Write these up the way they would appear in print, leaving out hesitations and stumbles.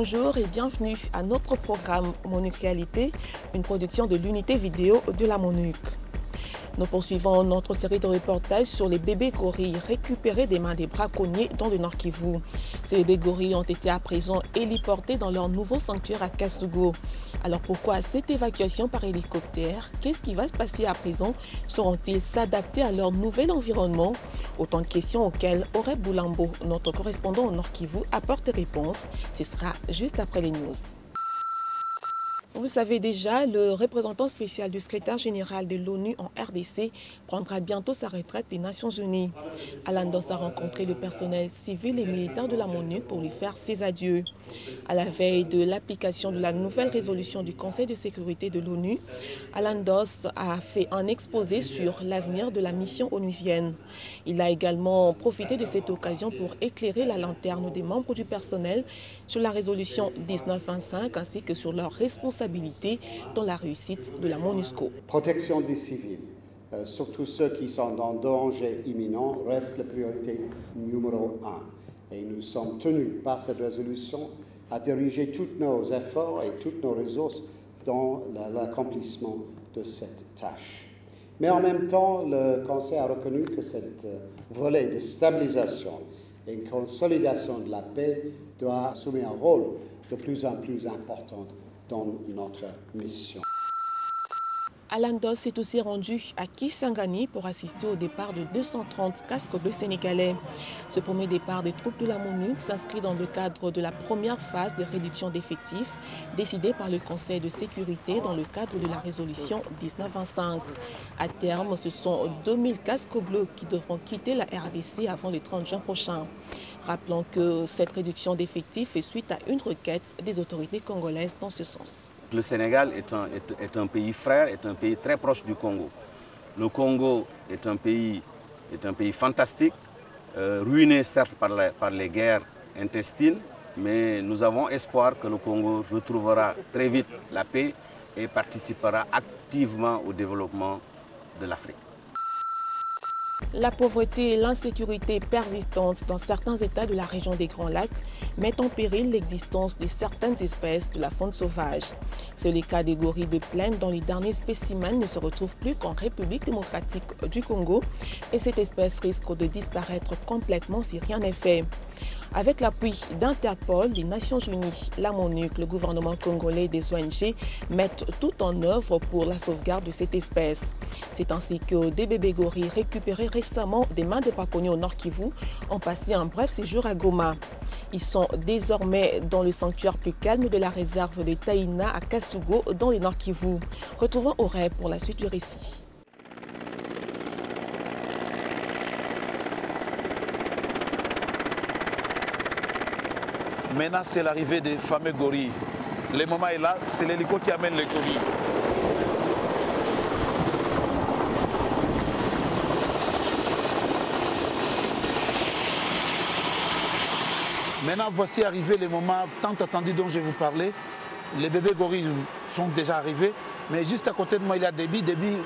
Bonjour et bienvenue à notre programme MONUC Réalité, une production de l'unité vidéo de la MONUC. Nous poursuivons notre série de reportages sur les bébés gorilles récupérés des mains des braconniers dans le Nord Kivu. Ces bébés gorilles ont été à présent héliportés dans leur nouveau sanctuaire à Kasugo. Alors pourquoi cette évacuation par hélicoptère? Qu'est-ce qui va se passer à présent? Sauront-ils s'adapter à leur nouvel environnement? Autant de questions auxquelles Auré Boulambo, notre correspondant au Nord Kivu, apporte réponse. Ce sera juste après les news. Vous savez déjà, le représentant spécial du secrétaire général de l'ONU en RDC prendra bientôt sa retraite des Nations Unies. Alan Doss a rencontré le personnel civil et militaire de la MONUC pour lui faire ses adieux. À la veille de l'application de la nouvelle résolution du Conseil de sécurité de l'ONU, Alan Doss a fait un exposé sur l'avenir de la mission onusienne. Il a également profité de cette occasion pour éclairer la lanterne des membres du personnel sur la résolution 1925 ainsi que sur leurs responsabilités dans la réussite de la MONUSCO. Protection des civils, surtout ceux qui sont en danger imminent, reste la priorité numéro 1. Et nous sommes tenus par cette résolution à diriger tous nos efforts et toutes nos ressources dans l'accomplissement de cette tâche. Mais en même temps, le Conseil a reconnu que cette volet de stabilisation et une consolidation de la paix doit assumer un rôle de plus en plus important dans notre mission. Alan Doss s'est aussi rendu à Kisangani pour assister au départ de 230 casques bleus sénégalais. Ce premier départ des troupes de la MONUC s'inscrit dans le cadre de la première phase de réduction d'effectifs décidée par le Conseil de sécurité dans le cadre de la résolution 1925. À terme, ce sont 2000 casques bleus qui devront quitter la RDC avant le 30 juin prochain. Rappelons que cette réduction d'effectifs fait suite à une requête des autorités congolaises dans ce sens. Le Sénégal est un pays frère, est un pays très proche du Congo. Le Congo est un pays fantastique, ruiné certes par les guerres intestines, mais nous avons espoir que le Congo retrouvera très vite la paix et participera activement au développement de l'Afrique. La pauvreté et l'insécurité persistantes dans certains États de la région des Grands Lacs mettent en péril l'existence de certaines espèces de la faune sauvage. C'est le cas des gorilles de plaine dont les derniers spécimens ne se retrouvent plus qu'en République démocratique du Congo et cette espèce risque de disparaître complètement si rien n'est fait. Avec l'appui d'Interpol, les Nations Unies, la MONUC, le gouvernement congolais et des ONG mettent tout en œuvre pour la sauvegarde de cette espèce. C'est ainsi que des bébés gorilles récupérés récemment des mains des braconniers au Nord Kivu ont passé un bref séjour à Goma. Ils sont désormais dans le sanctuaire plus calme de la réserve de Taïna à Kasugo dans le Nord Kivu. Retrouvons Auré pour la suite du récit. Maintenant, c'est l'arrivée des fameux gorilles. Le moment est là, c'est l'hélico qui amène les gorilles. Maintenant, voici arrivé le moment tant attendu dont je vous parlais. Les bébés gorilles sont déjà arrivés, mais juste à côté de moi, il y a Debbie. Debbie,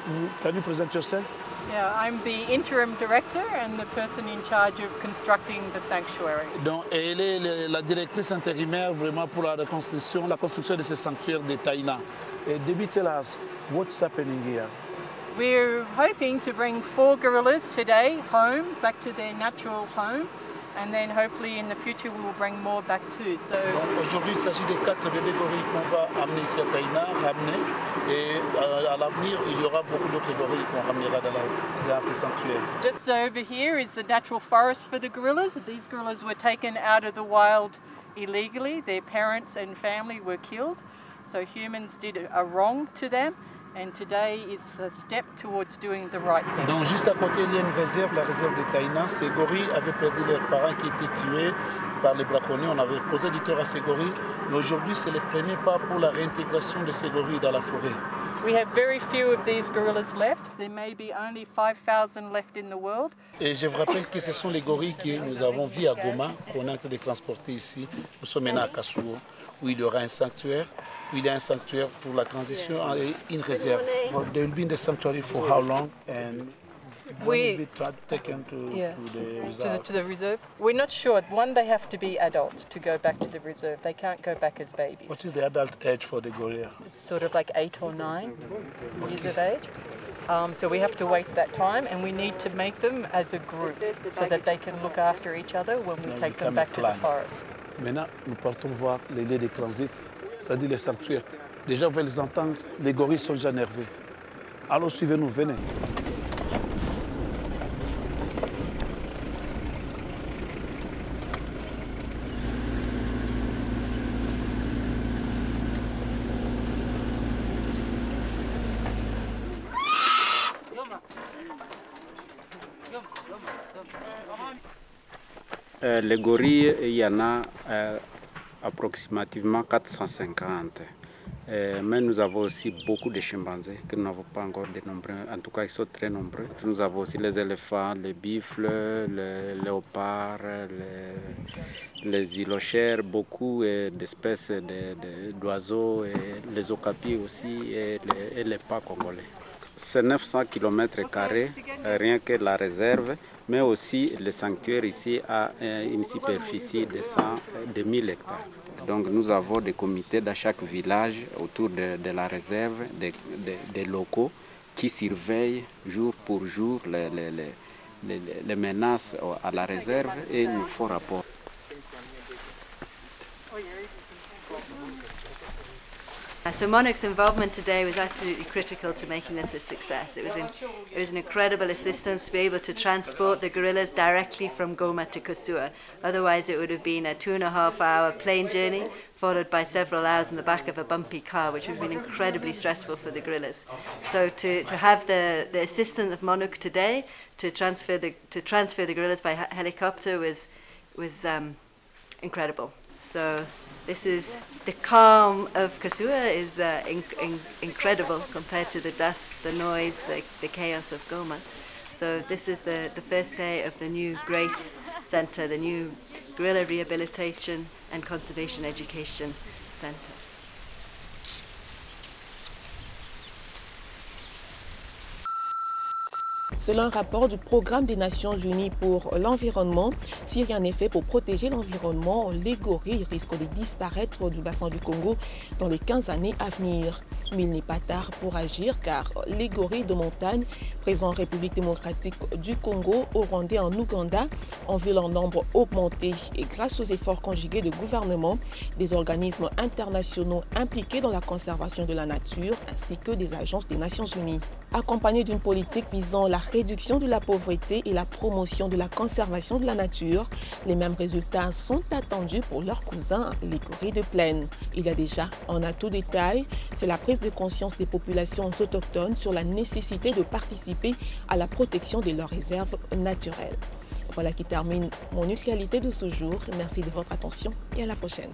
can you present yourself? Yeah, I'm the interim director and the person in charge of constructing the sanctuary. Donc, elle est la directrice intérimaire vraiment pour la construction de ce sanctuaire de Taïna. Et Debbie, tell us what's happening here. We're hoping to bring 4 gorillas today home, back to their natural home, and then hopefully in the future we will bring more back too. So aujourd'hui, il s'agit de 4 bébés gorilles qu'on va amener ici à Taïna, ramener, et à l'avenir, il y aura beaucoup d'autres gorilles qu'on ramènera dans ces sanctuaires. Just over here is the natural forest for the gorillas. These gorillas were taken out of the wild illegally. Their parents and family were killed, so humans did a wrong to them. And today is a step towards doing the right thing. Donc juste à côté, il y a une réserve, la réserve de Taïna. Ces gorilles avaient perdu leurs parents qui étaient tués par les braconniers. On avait posé du tort à ces gorilles. Mais aujourd'hui, c'est le premier pas pour la réintégration de ces gorilles dans la forêt. We have very few of these gorillas left. There may be only 5,000 left in the world. Et je vous rappelle que ce sont les gorilles que nous avons vus à Goma, qu'on est en train de transporter ici. Nous sommes maintenant à Kasugo, où il y aura un sanctuaire. Il y a un sanctuaire pour la transition et une réserve. They will be in the sanctuary for how long? And We- be taken to the reserve. To the reserve. We're not sure. One, they have to be adults to go back to the reserve. They can't go back as babies. What is the adult age for the gorilla? It's sort of like 8 or 9 years of age. So we have to wait that time, and we need to make them as a group so that they can look after each other when we take them back to the forest. Maintenant, nous partons voir les lieux de transit, c'est-à-dire les sanctuaires. Déjà, vous allez les entendre, les gorilles sont déjà nerveux. Alors, suivez-nous, venez. Les gorilles, il y en a approximativement 450. Mais nous avons aussi beaucoup de chimpanzés que nous n'avons pas encore dénombrés. En tout cas, ils sont très nombreux. Nous avons aussi les éléphants, les buffles, les léopards, les îlochères, beaucoup d'espèces d'oiseaux, les okapis aussi et les pas congolais. C'est 900 km², rien que la réserve, mais aussi le sanctuaire ici a une superficie de 1000 hectares. Donc nous avons des comités dans chaque village autour de la réserve, des locaux qui surveillent jour pour jour les menaces à la réserve et nous font rapport. So Monarch's involvement today was absolutely critical to making this a success. It was an incredible assistance to be able to transport the gorillas directly from Goma to Kosua. Otherwise it would have been a 2.5-hour plane journey followed by several hours in the back of a bumpy car, which would have been incredibly stressful for the gorillas. So to have the assistance of Monarch today to transfer the gorillas by helicopter was incredible. So this is the calm of Kosua is incredible compared to the dust, the noise, the chaos of Goma. So this is the first day of the new Grace Centre, the new Gorilla Rehabilitation and Conservation Education Centre. Selon un rapport du Programme des Nations Unies pour l'environnement, si rien n'est fait pour protéger l'environnement, les gorilles risquent de disparaître du bassin du Congo dans les 15 années à venir. Mais il n'est pas tard pour agir car les gorilles de montagne présents en République démocratique du Congo, au Rwanda et en Ouganda ont vu leur nombre augmenter et grâce aux efforts conjugués de gouvernements, des organismes internationaux impliqués dans la conservation de la nature ainsi que des agences des Nations Unies. Accompagnés d'une politique visant la réduction de la pauvreté et la promotion de la conservation de la nature, les mêmes résultats sont attendus pour leurs cousins, les gorilles de plaine. Il y a déjà un atout détail, c'est la prise de conscience des populations autochtones sur la nécessité de participer à la protection de leurs réserves naturelles. Voilà qui termine mon actualité de ce jour. Merci de votre attention et à la prochaine.